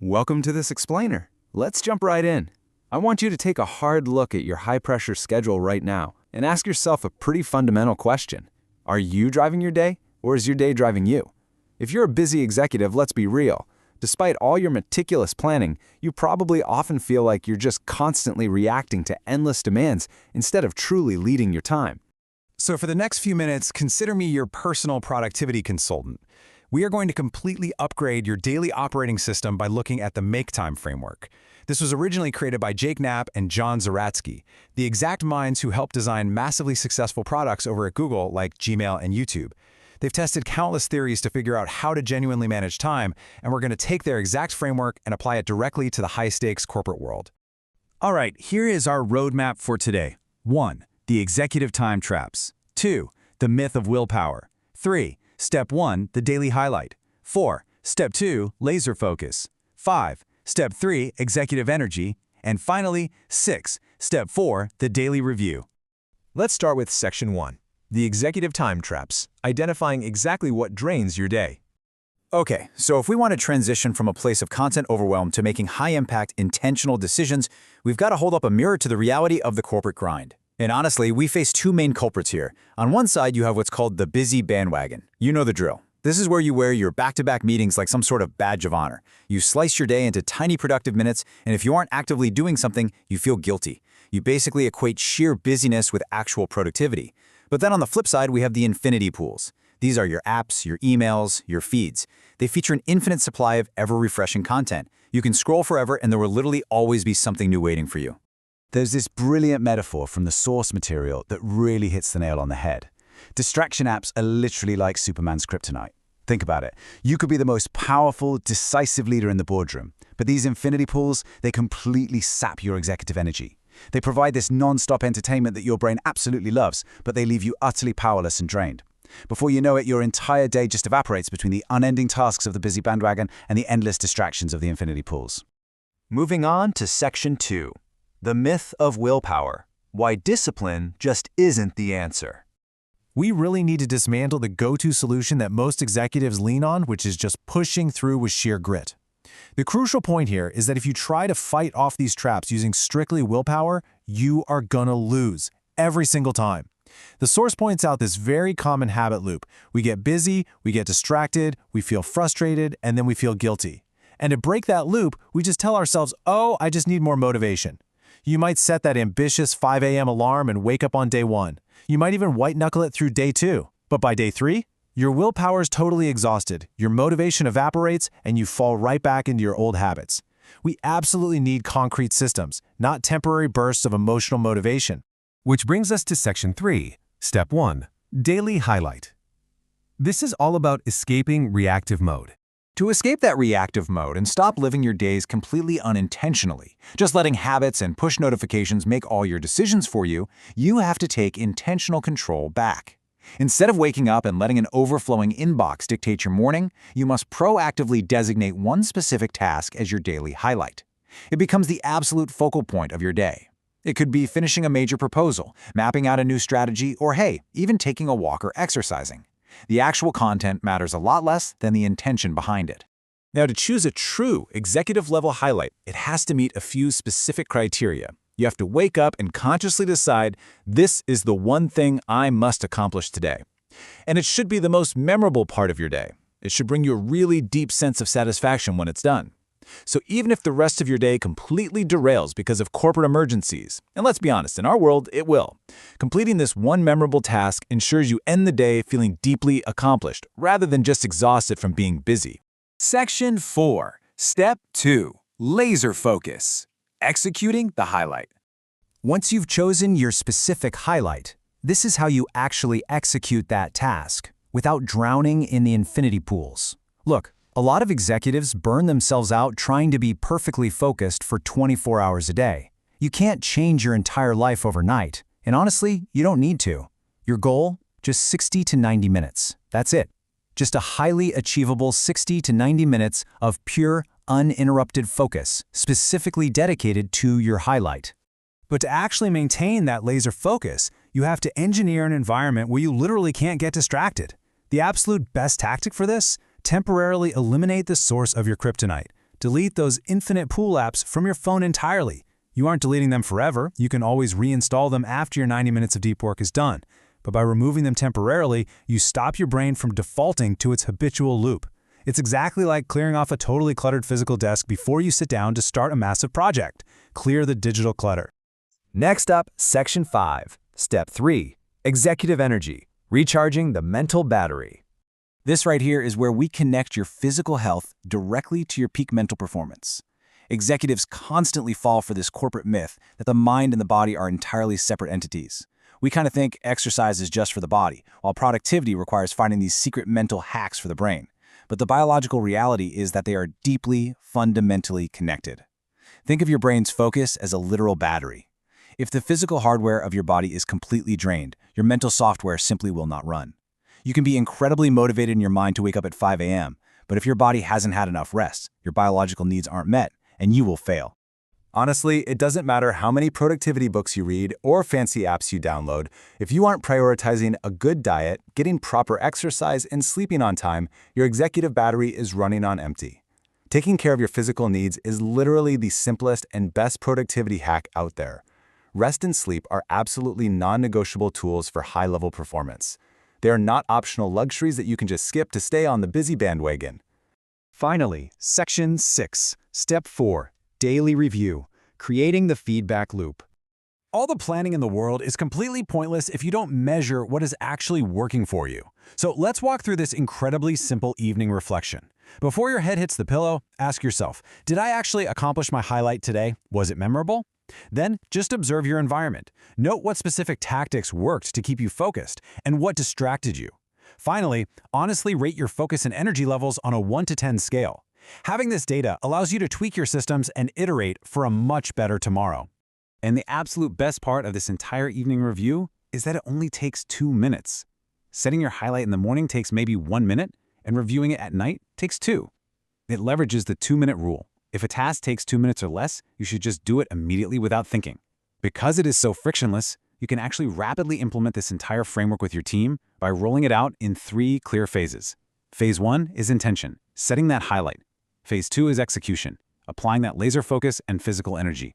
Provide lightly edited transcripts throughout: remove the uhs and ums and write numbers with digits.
Welcome to this explainer. Let's jump right in. I want you to take a hard look at your high-pressure schedule right now and ask yourself a pretty fundamental question. Are you driving your day, or is your day driving you? If you're a busy executive, let's be real. Despite all your meticulous planning, you probably often feel like you're just constantly reacting to endless demands instead of truly leading your time. So for the next few minutes, consider me your personal productivity consultant. We are going to completely upgrade your daily operating system by looking at the Make Time framework. This was originally created by Jake Knapp and John Zeratsky, the exact minds who helped design massively successful products over at Google like Gmail and YouTube. They've tested countless theories to figure out how to genuinely manage time, and we're going to take their exact framework and apply it directly to the high-stakes corporate world. All right, here is our roadmap for today. 1. The executive time traps. 2. The myth of willpower. 3. Step 1, the daily highlight. 4. Step 2, laser focus. 5. Step 3, executive energy. And finally, 6. Step 4, the daily review. Let's start with Section 1, the executive time traps, identifying exactly what drains your day. Okay, so if we want to transition from a place of content overwhelm to making high-impact, intentional decisions, we've got to hold up a mirror to the reality of the corporate grind. And honestly, we face two main culprits here. On one side, you have what's called the busy bandwagon. You know the drill. This is where you wear your back-to-back meetings like some sort of badge of honor. You slice your day into tiny productive minutes, and if you aren't actively doing something, you feel guilty. You basically equate sheer busyness with actual productivity. But then on the flip side, we have the infinity pools. These are your apps, your emails, your feeds. They feature an infinite supply of ever-refreshing content. You can scroll forever, and there will literally always be something new waiting for you. There's this brilliant metaphor from the source material that really hits the nail on the head. Distraction apps are literally like Superman's kryptonite. Think about it. You could be the most powerful, decisive leader in the boardroom, but these infinity pools, they completely sap your executive energy. They provide this non-stop entertainment that your brain absolutely loves, but they leave you utterly powerless and drained. Before you know it, your entire day just evaporates between the unending tasks of the busy bandwagon and the endless distractions of the infinity pools. Moving on to Section 2, the myth of willpower, why discipline just isn't the answer. We really need to dismantle the go-to solution that most executives lean on, which is just pushing through with sheer grit. The crucial point here is that if you try to fight off these traps using strictly willpower, you are gonna lose every single time. The source points out this very common habit loop. We get busy, we get distracted, we feel frustrated, and then we feel guilty. And to break that loop, we just tell ourselves, oh, I just need more motivation. You might set that ambitious 5 a.m. alarm and wake up on day 1. You might even white-knuckle it through day 2. But by day 3, your willpower is totally exhausted, your motivation evaporates, and you fall right back into your old habits. We absolutely need concrete systems, not temporary bursts of emotional motivation. Which brings us to Section 3, Step 1, Daily Highlight. This is all about escaping reactive mode. To escape that reactive mode and stop living your days completely unintentionally, just letting habits and push notifications make all your decisions for you, you have to take intentional control back. Instead of waking up and letting an overflowing inbox dictate your morning, you must proactively designate one specific task as your daily highlight. It becomes the absolute focal point of your day. It could be finishing a major proposal, mapping out a new strategy, or hey, even taking a walk or exercising. The actual content matters a lot less than the intention behind it. Now, to choose a true executive-level highlight, it has to meet a few specific criteria. You have to wake up and consciously decide, this is the one thing I must accomplish today. And it should be the most memorable part of your day. It should bring you a really deep sense of satisfaction when it's done. So even if the rest of your day completely derails because of corporate emergencies, and let's be honest, in our world, it will, completing this one memorable task ensures you end the day feeling deeply accomplished, rather than just exhausted from being busy. Section 4, Step 2, Laser Focus, Executing the Highlight. Once you've chosen your specific highlight, this is how you actually execute that task without drowning in the infinity pools. Look, a lot of executives burn themselves out trying to be perfectly focused for 24 hours a day. You can't change your entire life overnight, and honestly, you don't need to. Your goal? Just 60 to 90 minutes. That's it. Just a highly achievable 60 to 90 minutes of pure, uninterrupted focus, specifically dedicated to your highlight. But to actually maintain that laser focus, you have to engineer an environment where you literally can't get distracted. The absolute best tactic for this? Temporarily eliminate the source of your kryptonite. Delete those infinite pool apps from your phone entirely. You aren't deleting them forever. You can always reinstall them after your 90 minutes of deep work is done. But by removing them temporarily, you stop your brain from defaulting to its habitual loop. It's exactly like clearing off a totally cluttered physical desk before you sit down to start a massive project. Clear the digital clutter. Next up, Section 5, Step 3, Executive Energy, Recharging the Mental Battery. This right here is where we connect your physical health directly to your peak mental performance. Executives constantly fall for this corporate myth that the mind and the body are entirely separate entities. We kind of think exercise is just for the body, while productivity requires finding these secret mental hacks for the brain. But the biological reality is that they are deeply, fundamentally connected. Think of your brain's focus as a literal battery. If the physical hardware of your body is completely drained, your mental software simply will not run. You can be incredibly motivated in your mind to wake up at 5 a.m., but if your body hasn't had enough rest, your biological needs aren't met, and you will fail. Honestly, it doesn't matter how many productivity books you read or fancy apps you download. If you aren't prioritizing a good diet, getting proper exercise, and sleeping on time, your executive battery is running on empty. Taking care of your physical needs is literally the simplest and best productivity hack out there. Rest and sleep are absolutely non-negotiable tools for high-level performance. They are not optional luxuries that you can just skip to stay on the busy bandwagon. Finally, Section 6, Step 4, Daily Review, Creating the Feedback Loop. All the planning in the world is completely pointless if you don't measure what is actually working for you. So let's walk through this incredibly simple evening reflection. Before your head hits the pillow, ask yourself, did I actually accomplish my highlight today? Was it memorable? Then, just observe your environment. Note what specific tactics worked to keep you focused and what distracted you. Finally, honestly rate your focus and energy levels on a 1 to 10 scale. Having this data allows you to tweak your systems and iterate for a much better tomorrow. And the absolute best part of this entire evening review is that it only takes 2 minutes. Setting your highlight in the morning takes maybe 1 minute, and reviewing it at night takes 2. It leverages the 2-minute rule. If a task takes 2 minutes or less, you should just do it immediately without thinking. Because it is so frictionless, you can actually rapidly implement this entire framework with your team by rolling it out in 3 clear phases. Phase 1 is intention, setting that highlight. Phase 2 is execution, applying that laser focus and physical energy.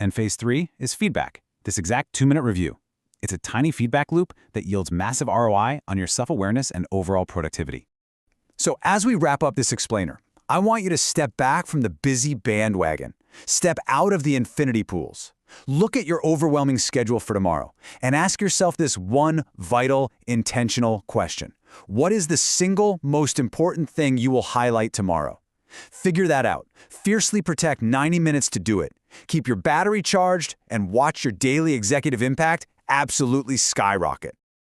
And Phase 3 is feedback, this exact 2-minute review. It's a tiny feedback loop that yields massive ROI on your self-awareness and overall productivity. So as we wrap up this explainer, I want you to step back from the busy bandwagon. Step out of the infinity pools. Look at your overwhelming schedule for tomorrow and ask yourself this one vital, intentional question. What is the single most important thing you will highlight tomorrow? Figure that out. Fiercely protect 90 minutes to do it. Keep your battery charged and watch your daily executive impact absolutely skyrocket.